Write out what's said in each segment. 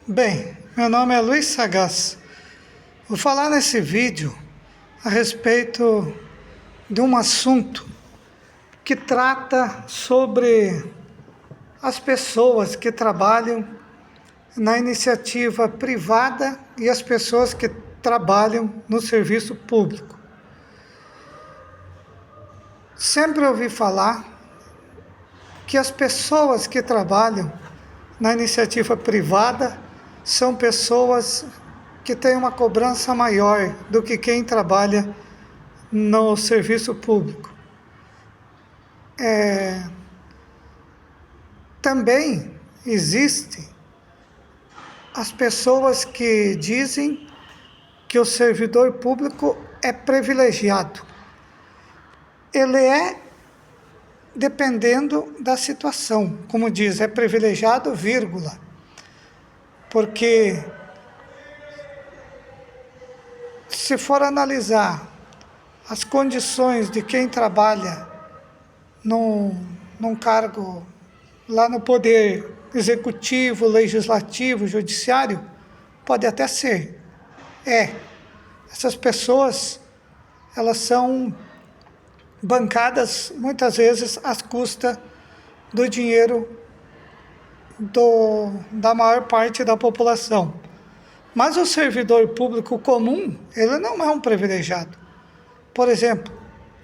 Bem, meu nome é Luiz Sagaz. Vou falar nesse vídeo a respeito de um assunto que trata sobre as pessoas que trabalham na iniciativa privada e as pessoas que trabalham no serviço público. Sempre ouvi falar que as pessoas que trabalham na iniciativa privada são pessoas que têm uma cobrança maior do que quem trabalha no serviço público. Também existem as pessoas que dizem que o servidor público é privilegiado. Ele é dependendo da situação, como diz, é privilegiado, vírgula. Porque se for analisar as condições de quem trabalha num cargo lá no poder executivo, legislativo, judiciário, pode até ser. Essas pessoas, elas são bancadas muitas vezes às custas do dinheiro da maior parte da população. Mas o servidor público comum, ele não é um privilegiado. Por exemplo,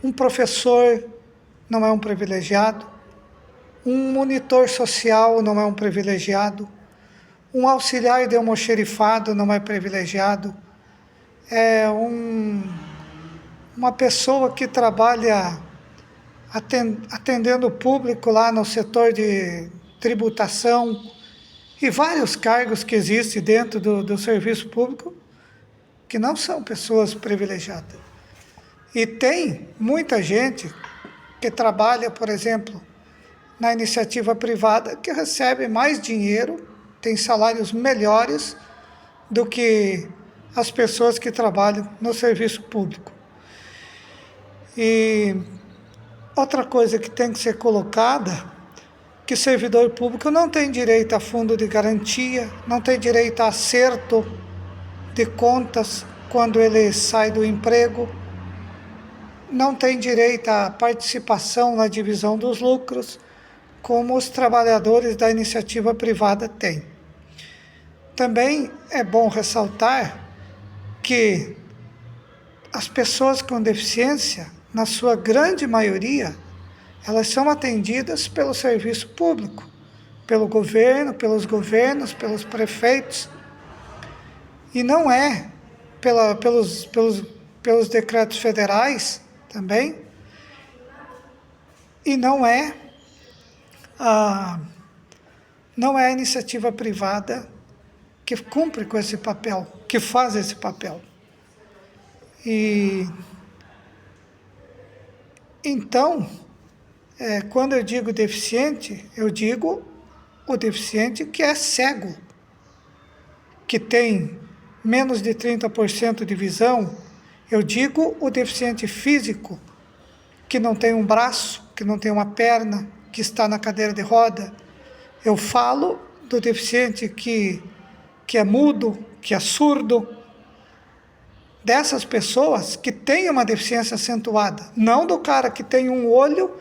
um professor não é um privilegiado, um monitor social não é um privilegiado, um auxiliar de almoxerifado não é privilegiado, uma pessoa que trabalha atendendo o público lá no setor de tributação e vários cargos que existem dentro do serviço público que não são pessoas privilegiadas. E tem muita gente que trabalha, por exemplo, na iniciativa privada, que recebe mais dinheiro, tem salários melhores do que as pessoas que trabalham no serviço público. E outra coisa que tem que ser colocada, que servidor público não tem direito a fundo de garantia, não tem direito a acerto de contas quando ele sai do emprego, não tem direito à participação na divisão dos lucros, como os trabalhadores da iniciativa privada têm. Também é bom ressaltar que as pessoas com deficiência, na sua grande maioria, elas são atendidas pelo serviço público, pelo governo, pelos governos, pelos prefeitos, e não é pelos decretos federais também, e não é a iniciativa privada que cumpre com esse papel, que faz esse papel. E então, quando eu digo deficiente, eu digo o deficiente que é cego, que tem menos de 30% de visão. Eu digo o deficiente físico, que não tem um braço, que não tem uma perna, que está na cadeira de roda. Eu falo do deficiente que é mudo, que é surdo, dessas pessoas que têm uma deficiência acentuada, não do cara que tem um olho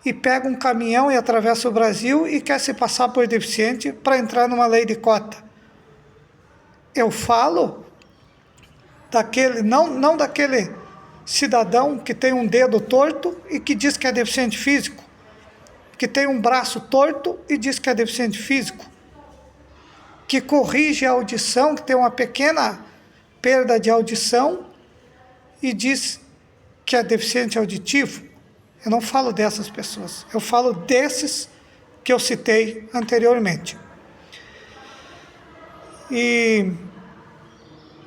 e pega um caminhão e atravessa o Brasil e quer se passar por deficiente para entrar numa lei de cota. Eu falo daquele, não daquele cidadão que tem um dedo torto e que diz que é deficiente físico, que tem um braço torto e diz que é deficiente físico, que corrige a audição, que tem uma pequena perda de audição e diz que é deficiente auditivo. Eu não falo dessas pessoas, eu falo desses que eu citei anteriormente. E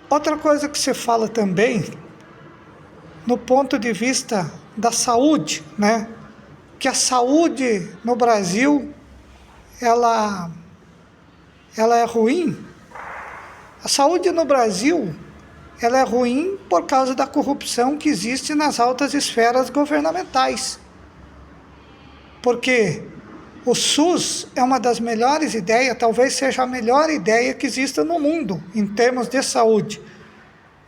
outra coisa que se fala também, no ponto de vista da saúde, né? Que a saúde no Brasil, ela é ruim. A saúde no Brasil, ela é ruim por causa da corrupção que existe nas altas esferas governamentais. Porque O SUS é uma das melhores ideias, talvez seja a melhor ideia que exista no mundo, em termos de saúde.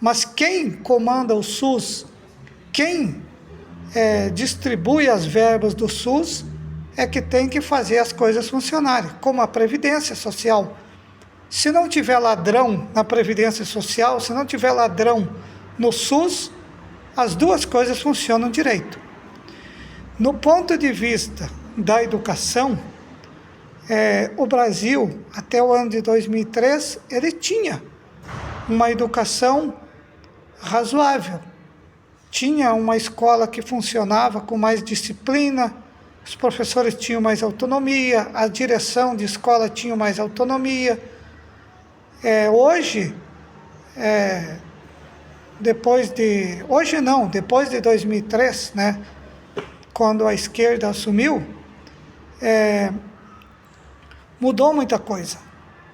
Mas quem comanda o SUS, quem distribui as verbas do SUS, é que tem que fazer as coisas funcionarem, como a Previdência Social. Se não tiver ladrão na Previdência Social, se não tiver ladrão no SUS, as duas coisas funcionam direito. No ponto de vista da educação, o Brasil, até o ano de 2003, ele tinha uma educação razoável. Tinha uma escola que funcionava com mais disciplina, os professores tinham mais autonomia, a direção de escola tinha mais autonomia. Hoje depois de 2003, né, quando a esquerda assumiu, mudou muita coisa,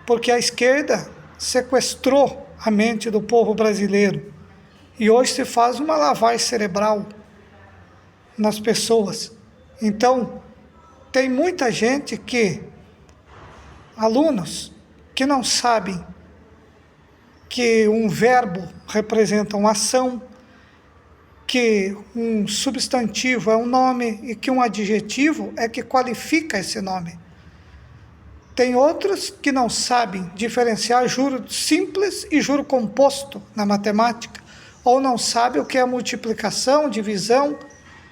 porque a esquerda sequestrou a mente do povo brasileiro e hoje se faz uma lavagem cerebral nas pessoas. Então, tem muita gente alunos que não sabem que um verbo representa uma ação, que um substantivo é um nome e que um adjetivo é que qualifica esse nome. Tem outros que não sabem diferenciar juro simples e juro composto na matemática, ou não sabem o que é multiplicação, divisão,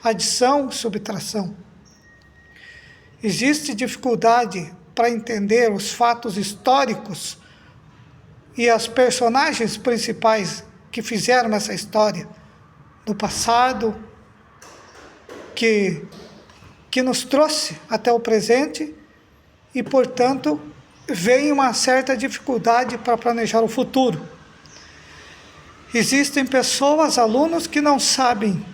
adição, subtração. Existe dificuldade para entender os fatos históricos e as personagens principais que fizeram essa história do passado, que nos trouxe até o presente e, portanto, vem uma certa dificuldade para planejar o futuro. Existem pessoas, alunos, que não sabem,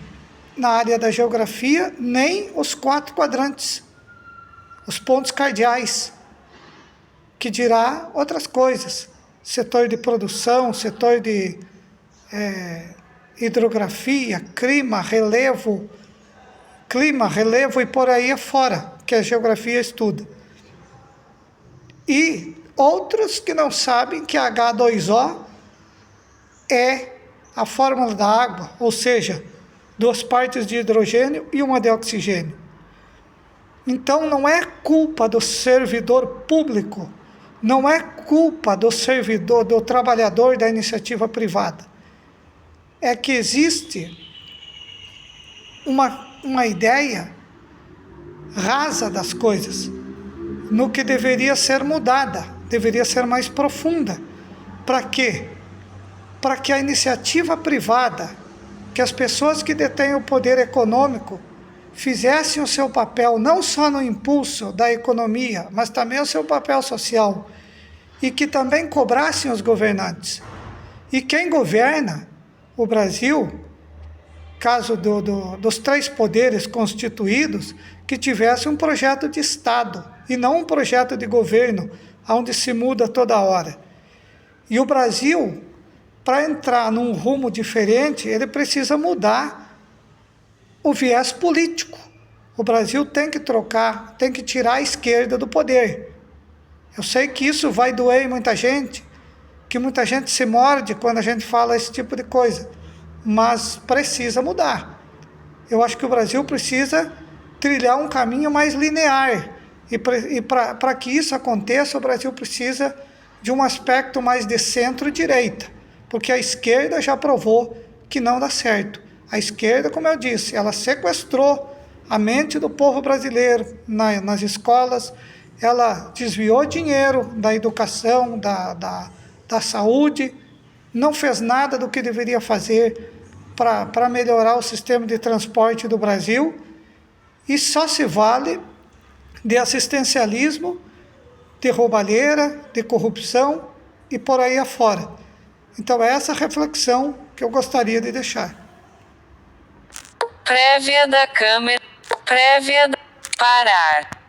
na área da geografia, nem os 4 quadrantes, os pontos cardeais, que dirá outras coisas. Setor de produção, setor de hidrografia, clima, relevo e por aí afora, que a geografia estuda. E outros que não sabem que H2O é a fórmula da água, ou seja, 2 partes de hidrogênio e 1 de oxigênio. Então não é culpa do servidor público, não é culpa do servidor, do trabalhador da iniciativa privada. É que existe uma ideia rasa das coisas, no que deveria ser mudada, deveria ser mais profunda. Para quê? Para que a iniciativa privada, que as pessoas que detêm o poder econômico fizessem o seu papel não só no impulso da economia, mas também o seu papel social, e que também cobrassem os governantes. E quem governa o Brasil, caso dos 3 poderes constituídos, que tivesse um projeto de Estado e não um projeto de governo, onde se muda toda hora. E o Brasil, para entrar num rumo diferente, ele precisa mudar o viés político. O Brasil tem que tirar a esquerda do poder. Eu sei que isso vai doer em muita gente, que muita gente se morde quando a gente fala esse tipo de coisa, mas precisa mudar. Eu acho que o Brasil precisa trilhar um caminho mais linear, e para que isso aconteça, o Brasil precisa de um aspecto mais de centro-direita, porque a esquerda já provou que não dá certo. A esquerda, como eu disse, ela sequestrou a mente do povo brasileiro nas escolas, ela desviou dinheiro da educação, da saúde, não fez nada do que deveria fazer para melhorar o sistema de transporte do Brasil, e só se vale de assistencialismo, de roubalheira, de corrupção e por aí afora. Então é essa reflexão que eu gostaria de deixar. Prévia da câmera. Prévia da... Parar.